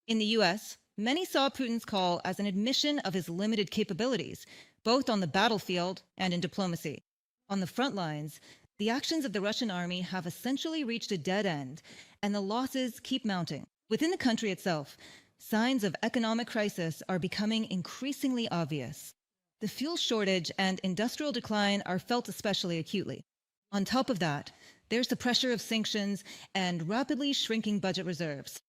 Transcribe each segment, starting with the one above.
In the US, many saw Putin's call as an admission of his limited capabilities, both on the battlefield and in diplomacy. On the front lines, the actions of the Russian army have essentially reached a dead end, and the losses keep mounting. Within the country itself, signs of economic crisis are becoming increasingly obvious. The fuel shortage and industrial decline are felt especially acutely. On top of that, there's the pressure of sanctions and rapidly shrinking budget reserves.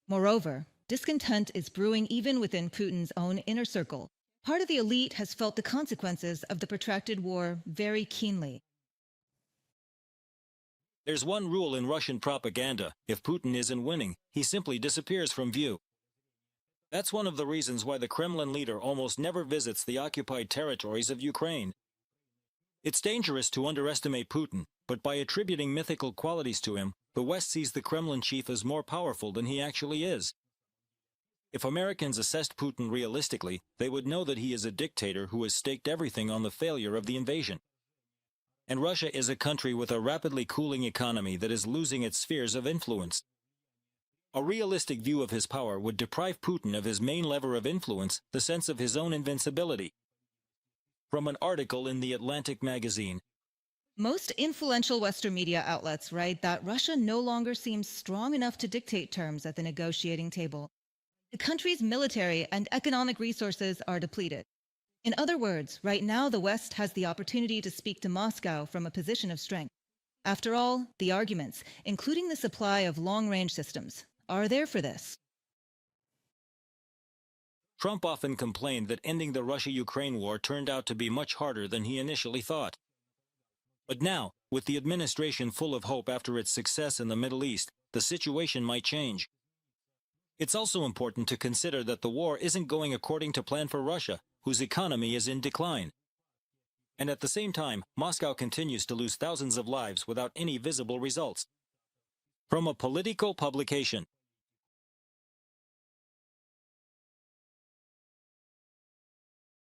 Moreover, discontent is brewing even within Putin's own inner circle. Part of the elite has felt the consequences of the protracted war very keenly. There's one rule in Russian propaganda: if Putin isn't winning, he simply disappears from view. That's one of the reasons why the Kremlin leader almost never visits the occupied territories of Ukraine. It's dangerous to underestimate Putin, but by attributing mythical qualities to him, the West sees the Kremlin chief as more powerful than he actually is. If Americans assessed Putin realistically, they would know that he is a dictator who has staked everything on the failure of the invasion. And Russia is a country with a rapidly cooling economy that is losing its spheres of influence. A realistic view of his power would deprive Putin of his main lever of influence, the sense of his own invincibility. From an article in The Atlantic magazine. Most influential Western media outlets write that Russia no longer seems strong enough to dictate terms at the negotiating table. The country's military and economic resources are depleted. In other words, right now the West has the opportunity to speak to Moscow from a position of strength. After all, the arguments, including the supply of long-range systems, are there for this. Trump often complained that ending the Russia-Ukraine war turned out to be much harder than he initially thought. But now, with the administration full of hope after its success in the Middle East, the situation might change. It's also important to consider that the war isn't going according to plan for Russia, whose economy is in decline. And at the same time, Moscow continues to lose thousands of lives without any visible results. From a political publication.